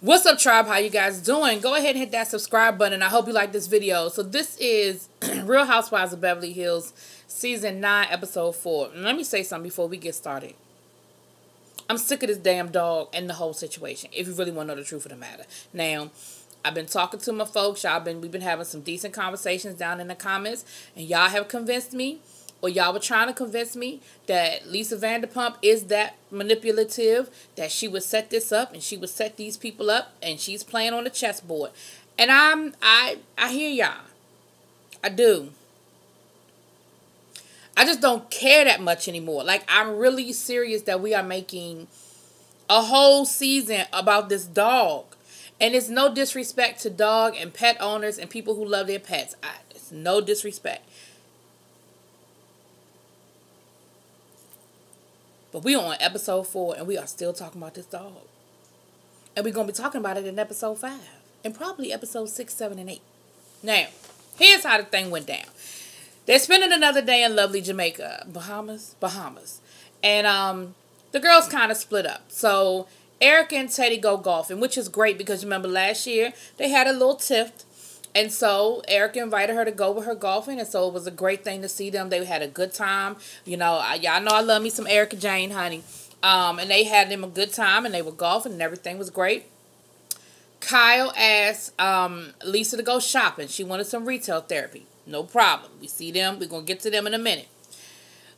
What's up, tribe? How you guys doing? Go ahead and hit that subscribe button. I hope you like this video. So this is Real Housewives of Beverly Hills season 9 episode 4. And let me say something before we get started. I'm sick of this damn dog and the whole situation, if you really want to know the truth of the matter. Now, I've been talking to my folks. We've been having some decent conversations down in the comments, and y'all have convinced me, or y'all were trying to convince me, that Lisa Vanderpump is that manipulative, that she would set this up and she would set these people up, and she's playing on the chessboard. And I hear y'all. I do. I just don't care that much anymore. Like, I'm really serious that we are making a whole season about this dog. And it's no disrespect to dog and pet owners and people who love their pets. It's no disrespect. But we are on episode 4 and we are still talking about this dog. And we're going to be talking about it in episode 5. And probably episode 6, 7, and 8. Now, here's how the thing went down. They're spending another day in lovely Jamaica. Bahamas. And the girls kind of split up. So Erica and Teddy go golfing, which is great because remember last year they had a little tiff. And so Erica invited her to go with her golfing, and so it was a great thing to see them. They had a good time. You know, y'all know I love me some Erica Jane, honey. And they had them a good time, and they were golfing, and everything was great. Kyle asked Lisa to go shopping. She wanted some retail therapy. No problem. We see them. We're going to get to them in a minute.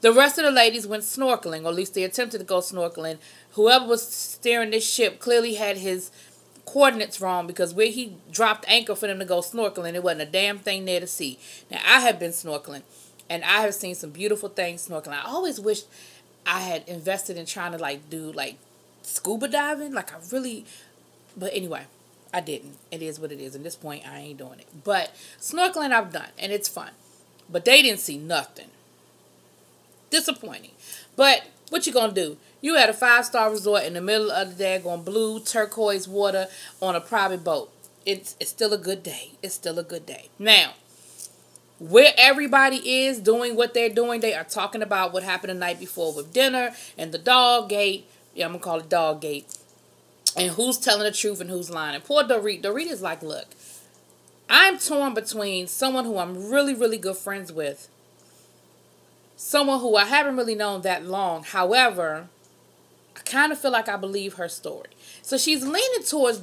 The rest of the ladies went snorkeling, or at least they attempted to go snorkeling. Whoever was steering this ship clearly had his coordinates wrong, because where he dropped anchor for them to go snorkeling, there wasn't a damn thing there to see. Now, I have been snorkeling, and I have seen some beautiful things snorkeling. I always wished I had invested in trying to do scuba diving. Like, I really, but anyway, I didn't. It is what it is. At this point, I ain't doing it. But snorkeling I've done, and it's fun. But they didn't see nothing. Disappointing. But what you gonna do? You at a 5-star resort in the middle of the daggone blue turquoise water on a private boat. It's still a good day. It's still a good day. Now, where everybody is doing what they're doing, they are talking about what happened the night before with dinner and the dog gate. Yeah, I'm gonna call it dog gate. And who's telling the truth and who's lying. And poor Dorit. Dorit is like, look, I'm torn between someone who I'm really, really good friends with, someone who I haven't really known that long. However, I kind of feel like I believe her story. So she's leaning towards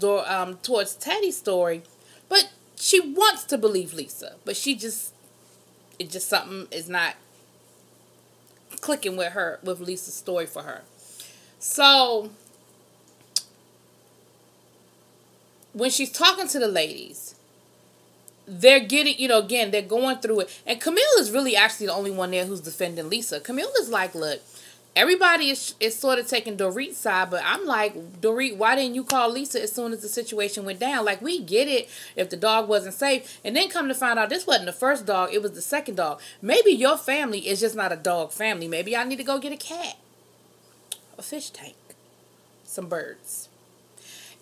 Teddy's story, but she wants to believe Lisa. But something is not clicking with Lisa's story for her. So when she's talking to the ladies, they're getting, again, they're going through it. And Camille is really actually the only one there who's defending Lisa. Camille is like, look, everybody is sort of taking Dorit's side, but I'm like, Dorit, why didn't you call Lisa as soon as the situation went down? Like, we get it if the dog wasn't safe. And then come to find out this wasn't the first dog, it was the second dog. Maybe your family is just not a dog family. Maybe I need to go get a cat, a fish tank, some birds.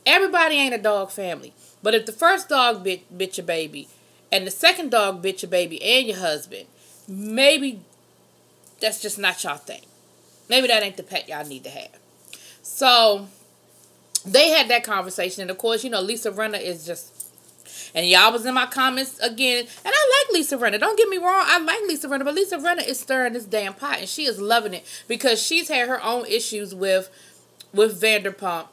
Everybody ain't a dog family. But if the first dog bit your baby, and the second dog bit your baby and your husband, maybe that's just not y'all thing. Maybe that ain't the pet y'all need to have. So they had that conversation. And of course, Lisa Rinna is just, and y'all was in my comments again. And I like Lisa Rinna. Don't get me wrong. I like Lisa Rinna. But Lisa Rinna is stirring this damn pot. And she is loving it. Because she's had her own issues with Vanderpump.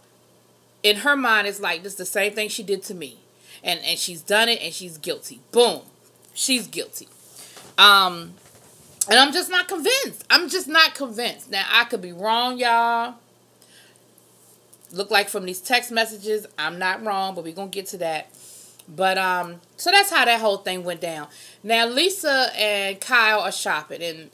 In her mind, it's like, this is the same thing she did to me. And she's done it, and she's guilty. Boom. She's guilty. And I'm just not convinced. I'm just not convinced. Now, I could be wrong, y'all. Look like from these text messages, I'm not wrong, but we're going to get to that. But, so that's how that whole thing went down. Now, Lisa and Kyle are shopping, and,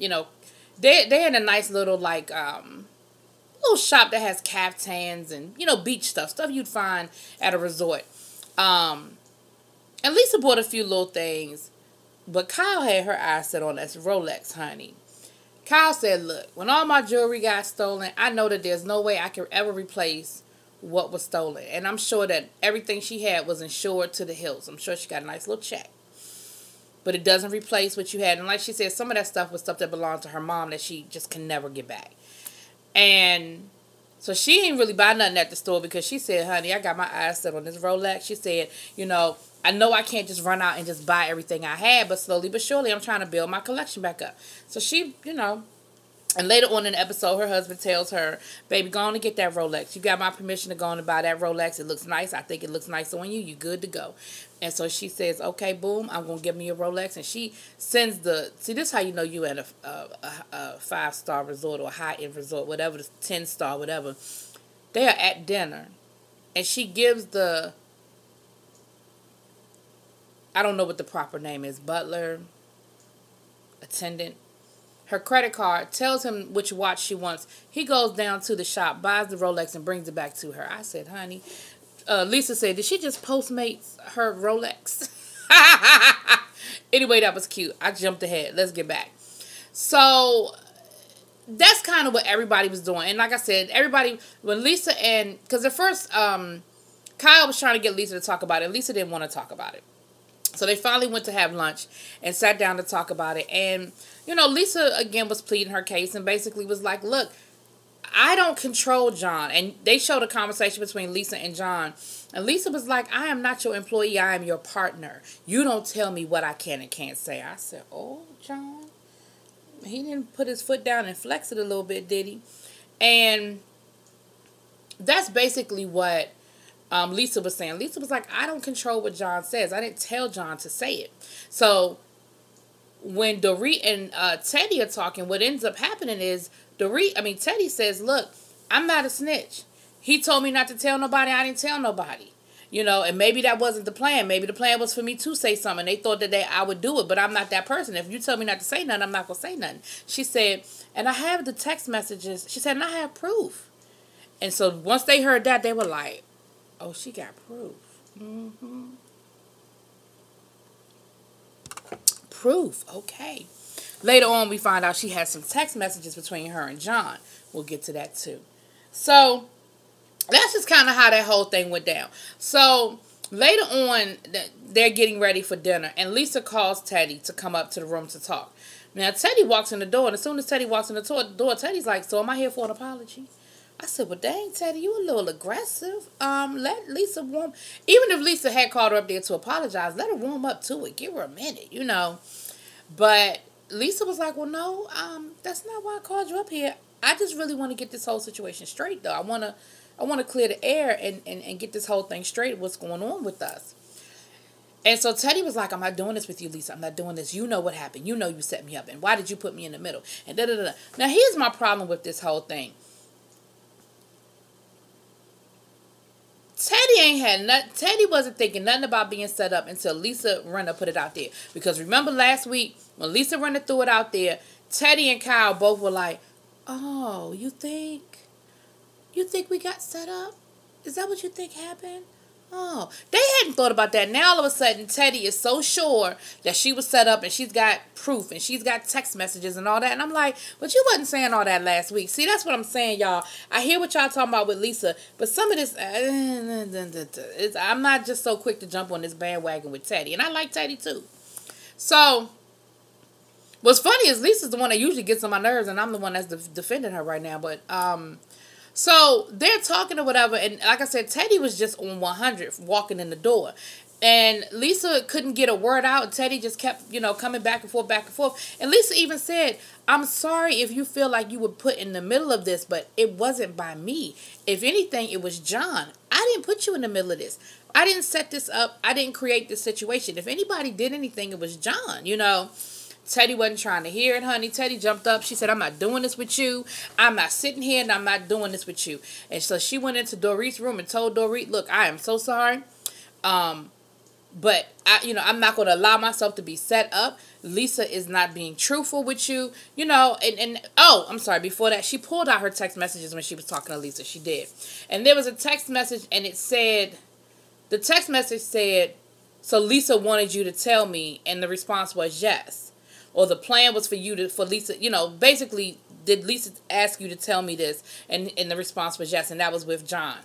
they had a nice little, little shop that has caftans and, beach stuff you'd find at a resort. And Lisa bought a few little things, but Kyle had her eyes set on that Rolex, honey. Kyle said, look, when all my jewelry got stolen, I know that there's no way I can ever replace what was stolen. And I'm sure that everything she had was insured to the hills. I'm sure she got a nice little check. But it doesn't replace what you had. And like she said, some of that stuff was stuff that belonged to her mom that she just can never get back. And So she ain't really buy nothing at the store because she said, honey, I got my eyes set on this Rolex. She said, I know I can't just run out and just buy everything I had, but slowly but surely I'm trying to build my collection back up. So she, and later on in the episode, her husband tells her, baby, go on and get that Rolex. You got my permission to go on and buy that Rolex. It looks nice. I think it looks nice on you. You good to go. And so she says, okay, boom, I'm going to give me a Rolex. And she sends see, this is how you know you at a 5-star resort or a high-end resort, whatever, the 10-star, whatever. They are at dinner. And she gives I don't know what the proper name is, butler, attendant, her credit card, tells him which watch she wants. He goes down to the shop, buys the Rolex, and brings it back to her. I said, honey, Lisa said, did she just Postmates her Rolex? Anyway, that was cute. I jumped ahead. Let's get back. So that's kind of what everybody was doing. And like I said, when Lisa because at first, Kyle was trying to get Lisa to talk about it. Lisa didn't want to talk about it. So they finally went to have lunch and sat down to talk about it. And, Lisa, again, was pleading her case and basically was like, look, I don't control John. And they showed a conversation between Lisa and John. And Lisa was like, I am not your employee. I am your partner. You don't tell me what I can and can't say. I said, oh, John. He didn't put his foot down and flex it a little bit, did he? And that's basically what Lisa was saying. Lisa was like, I don't control what John says. I didn't tell John to say it. So when Dorit and Teddy are talking, what ends up happening is Teddy says, look, I'm not a snitch. He told me not to tell nobody. I didn't tell nobody. And maybe that wasn't the plan. Maybe the plan was for me to say something. They thought that I would do it, but I'm not that person. If you tell me not to say nothing, I'm not going to say nothing. She said, and I have the text messages. She said, and I have proof. And so once they heard that, they were like, oh, she got proof. Mm-hmm. Proof. Okay. Later on, we find out she had some text messages between her and John. We'll get to that too. So that's just kind of how that whole thing went down. So later on, they're getting ready for dinner, and Lisa calls Teddy to come up to the room to talk. Now, Teddy walks in the door, and as soon as Teddy walks in the door, Teddy's like, so am I here for an apology? I said, well, dang, Teddy, you a little aggressive. Let Lisa warm. Even if Lisa had called her up there to apologize, let her warm up to it. Give her a minute, But Lisa was like, well, no, that's not why I called you up here. I just really want to get this whole situation straight, though. I want to clear the air and get this whole thing straight, what's going on with us. And so Teddy was like, I'm not doing this with you, Lisa. I'm not doing this. You know what happened. You know you set me up. And why did you put me in the middle? And da-da-da-da. Now, here's my problem with this whole thing. Teddy wasn't thinking nothing about being set up until Lisa Renner put it out there. Because remember last week, when Lisa Renner threw it out there, Teddy and Kyle both were like, oh, you think we got set up? Is that what you think happened? Oh, they hadn't thought about that. Now all of a sudden, Teddy is so sure that she was set up and she's got proof and she's got text messages and all that. And I'm like, but you wasn't saying all that last week. See, that's what I'm saying, y'all. I hear what y'all talking about with Lisa, but some of this, I'm not just so quick to jump on this bandwagon with Teddy. And I like Teddy too. So what's funny is Lisa's the one that usually gets on my nerves and I'm the one that's defending her right now. But, so they're talking or whatever, and like I said, Teddy was just on 100 walking in the door. And Lisa couldn't get a word out, and Teddy just kept, coming back and forth, back and forth. And Lisa even said, I'm sorry if you feel like you were put in the middle of this, but it wasn't by me. If anything, it was John. I didn't put you in the middle of this. I didn't set this up. I didn't create this situation. If anybody did anything, it was John, Teddy wasn't trying to hear it, honey. Teddy jumped up. She said, I'm not doing this with you. I'm not sitting here and I'm not doing this with you. And so she went into Dorit's room and told Dorit, look, I am so sorry. But I'm not going to allow myself to be set up. Lisa is not being truthful with you, oh, I'm sorry. Before that, she pulled out her text messages when she was talking to Lisa. She did. And there was a text message and the text message said, so Lisa wanted you to tell me. And the response was yes. Or the plan was for Lisa, basically, did Lisa ask you to tell me this? And the response was yes, and that was with John.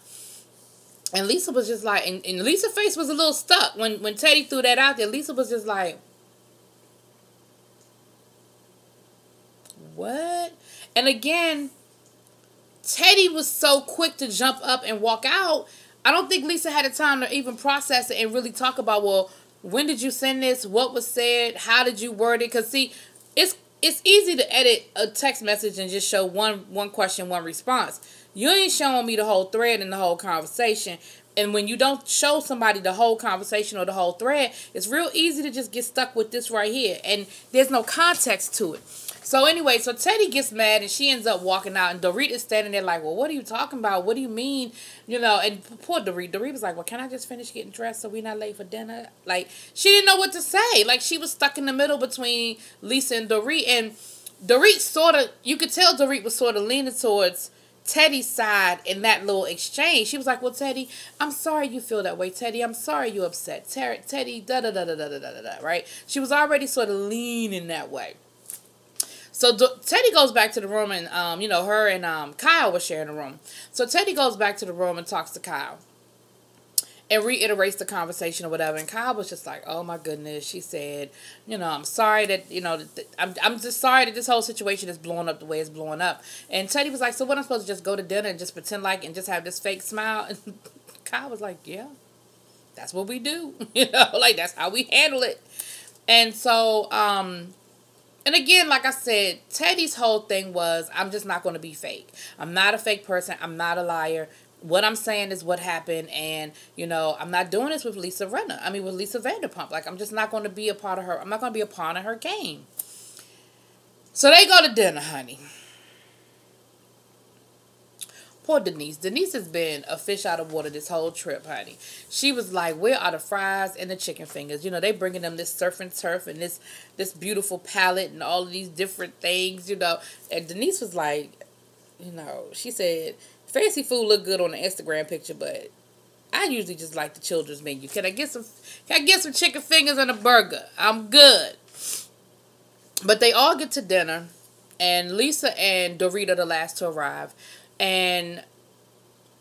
And Lisa was just like, and Lisa's face was a little stuck. When Teddy threw that out there, Lisa was just like, what? And again, Teddy was so quick to jump up and walk out. I don't think Lisa had the time to even process it and really talk about, well, when did you send this? What was said? How did you word it? Because, see, it's easy to edit a text message and just show one question, one response. You ain't showing me the whole thread and the whole conversation. And when you don't show somebody the whole conversation or the whole thread, it's real easy to just get stuck with this right here. And there's no context to it. So anyway, so Teddy gets mad and she ends up walking out. And Dorit is standing there like, well, what are you talking about? What do you mean? You know, and poor Dorit. Dorit was like, well, can I just finish getting dressed so we're not late for dinner? Like, she didn't know what to say. Like, she was stuck in the middle between Lisa and Dorit. And Dorit sort of, you could tell Dorit was sort of leaning towards Teddy's side in that little exchange. She was like, well, Teddy, I'm sorry you feel that way. Teddy, I'm sorry you're upset. Teddy, da-da-da-da-da-da-da-da, right? She was already sort of leaning that way. So Teddy goes back to the room and, you know, her and Kyle were sharing the room. So Teddy goes back to the room and talks to Kyle and reiterates the conversation or whatever. And Kyle was just like, oh my goodness. She said, you know, I'm sorry that, you know, I'm just sorry that this whole situation is blowing up the way it's blowing up. And Teddy was like, so what, I'm supposed to just go to dinner and just pretend like and just have this fake smile? And Kyle was like, yeah, that's what we do. You know, like that's how we handle it. And so, and again, like I said, Teddy's whole thing was, I'm just not going to be fake. I'm not a fake person. I'm not a liar. What I'm saying is what happened. And, you know, I'm not doing this with Lisa Rinna. I mean, with Lisa Vanderpump. Like, I'm just not going to be a part of her. I'm not going to be a pawn in her game. So they go to dinner, honey. Poor Denise. Denise has been a fish out of water this whole trip, honey. She was like, where are the fries and the chicken fingers? You know, they bringing them this surf and turf and this beautiful palette and all of these different things, you know. And Denise was like, you know, she said, fancy food look good on the Instagram picture, but I usually just like the children's menu. Can I get some chicken fingers and a burger? I'm good. But they all get to dinner, and Lisa and Dorit are the last to arrive. And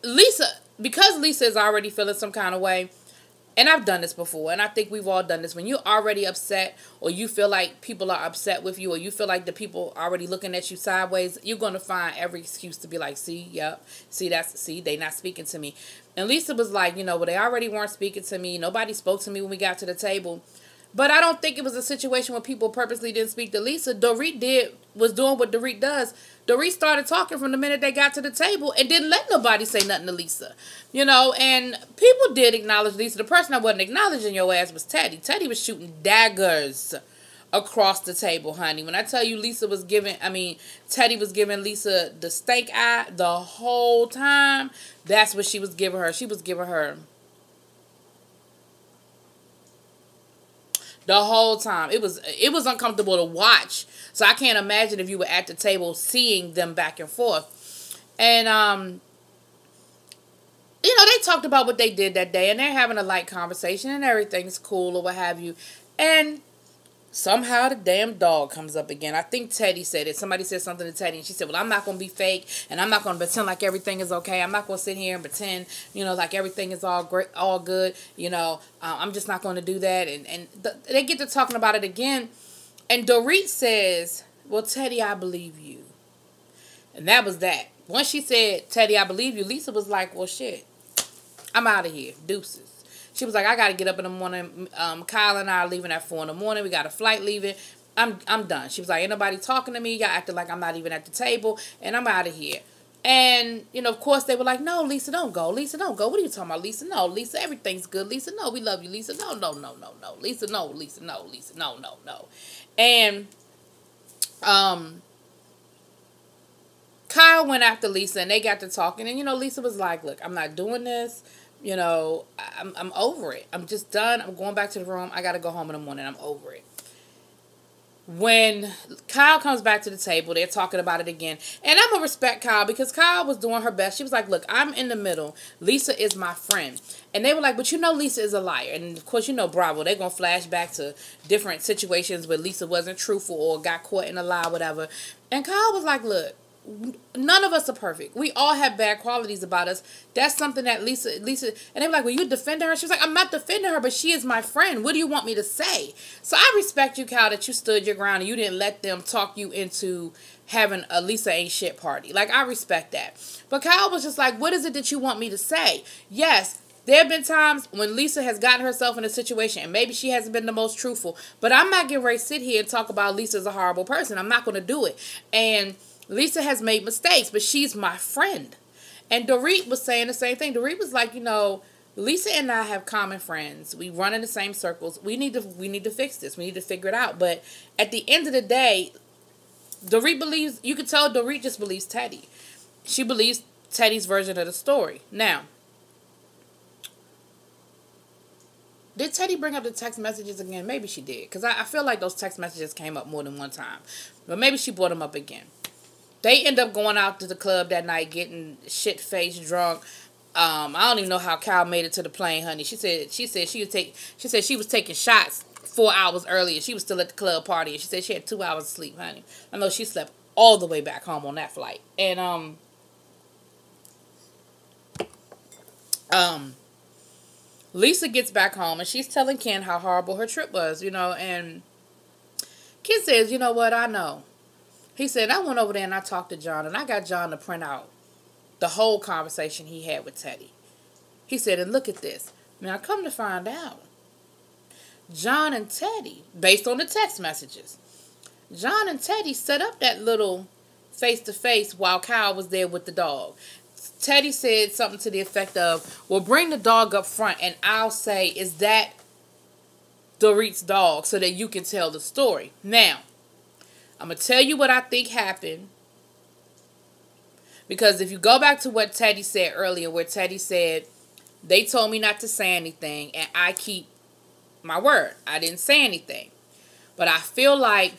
Lisa, because Lisa is already feeling some kind of way, and I've done this before, and I think we've all done this, when you're already upset, or you feel like people are upset with you, or you feel like the people are already looking at you sideways, you're going to find every excuse to be like, see, yep, see, they not speaking to me. And Lisa was like, you know, well, they already weren't speaking to me, nobody spoke to me when we got to the table. But I don't think it was a situation where people purposely didn't speak to Lisa. Dorit was doing what Dorit does. Dorit started talking from the minute they got to the table and didn't let nobody say nothing to Lisa. You know, and people did acknowledge Lisa. The person that wasn't acknowledging your ass was Teddy. Teddy was shooting daggers across the table, honey. When I tell you Teddy was giving Lisa the stank eye the whole time. That's what she was giving her. She was giving her the whole time. It was uncomfortable to watch. So I can't imagine if you were at the table seeing them back and forth. And, you know, they talked about what they did that day. And they're having a light conversation. And everything's cool or what have you. And somehow the damn dog comes up again. I think Teddy said it. Somebody said something to Teddy. And she said, well, I'm not going to be fake. And I'm not going to pretend like everything is okay. I'm not going to sit here and pretend, you know, like everything is all great, all good. You know, I'm just not going to do that. And they get to talking about it again. And Dorit says, well, Teddy, I believe you. And that was that. Once she said, Teddy, I believe you, Lisa was like, well, shit, I'm out of here. Deuces. She was like, I got to get up in the morning. Kyle and I are leaving at 4 in the morning. We got a flight leaving. I'm done. She was like, ain't nobody talking to me. Y'all acting like I'm not even at the table. And I'm out of here. And, you know, of course, they were like, no, Lisa, don't go. Lisa, don't go. What are you talking about, Lisa? No, Lisa, everything's good. Lisa, no, we love you. Lisa, no. Lisa, no. Lisa, no. Lisa, no. And Kyle went after Lisa, and they got to talking. And, you know, Lisa was like, look, I'm not doing this. You know, I'm over it. I'm just done. I'm going back to the room. I got to go home in the morning. I'm over it. When Kyle comes back to the table, they're talking about it again. And I'm going to respect Kyle because Kyle was doing her best. She was like, look, I'm in the middle. Lisa is my friend. And they were like, but you know Lisa is a liar. And, of course, you know Bravo. They're going to flash back to different situations where Lisa wasn't truthful or got caught in a lie or whatever. And Kyle was like, look, none of us are perfect. We all have bad qualities about us. That's something that Lisa, and they were like, well, you defending her? She was like, I'm not defending her, but she is my friend. What do you want me to say? So I respect you, Kyle, that you stood your ground and you didn't let them talk you into having a Lisa ain't shit party. Like, I respect that. But Kyle was just like, what is it that you want me to say? Yes, there have been times when Lisa has gotten herself in a situation and maybe she hasn't been the most truthful. But I'm not getting ready to sit here and talk about Lisa as a horrible person. I'm not going to do it. And Lisa has made mistakes, but she's my friend. And Dorit was saying the same thing. Dorit was like, Lisa and I have common friends. We run in the same circles. We need to fix this. We need to figure it out. But at the end of the day, Dorit believes, you can tell Dorit just believes Teddy. She believes Teddy's version of the story. Now, did Teddy bring up the text messages again? Maybe she did. Because I feel like those text messages came up more than one time. But maybe she brought them up again. They end up going out to the club that night, getting shit-faced drunk. I don't even know how Kyle made it to the plane, honey. She said she was taking shots 4 hours earlier. She was still at the club party. And she said she had 2 hours of sleep, honey. I know she slept all the way back home on that flight. And Lisa gets back home and she's telling Ken how horrible her trip was, and Ken says, you know what, I know. He said, I went over there and I talked to John and I got John to print out the whole conversation he had with Teddy. He said, and look at this. Now, come to find out, John and Teddy, based on the text messages, John and Teddy set up that little face-to-face while Kyle was there with the dog. Teddy said something to the effect of, well, bring the dog up front and I'll say, is that Dorit's dog, so that you can tell the story. Now, I'm going to tell you what I think happened. Because if you go back to what Teddy said earlier, where Teddy said, they told me not to say anything, and I keep my word. I didn't say anything. But I feel like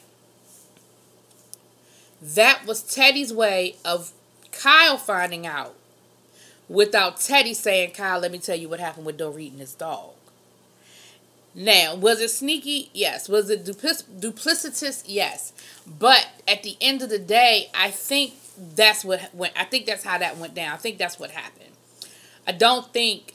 that was Teddy's way of Kyle finding out without Teddy saying, Kyle, let me tell you what happened with Dorit and his dog. Now, was it sneaky? Yes. Was it duplicitous? Yes. But at the end of the day, I think that's how that went down. I think that's what happened. I don't think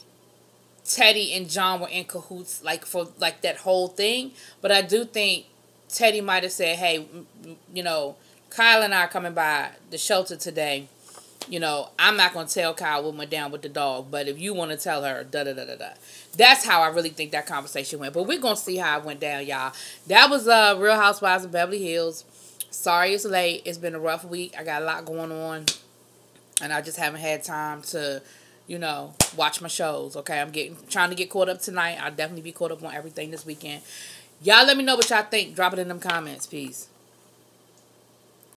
Teddy and John were in cahoots for that whole thing. But I do think Teddy might have said, hey, Kyle and I are coming by the shelter today. I'm not going to tell Kyle what went down with the dog, but if you want to tell her, da-da-da-da-da. That's how I really think that conversation went. But we're going to see how it went down, y'all. That was Real Housewives of Beverly Hills. Sorry it's late. It's been a rough week. I got a lot going on, and I just haven't had time to, watch my shows, okay? I'm trying to get caught up tonight. I'll definitely be caught up on everything this weekend. Y'all let me know what y'all think. Drop it in them comments. Peace.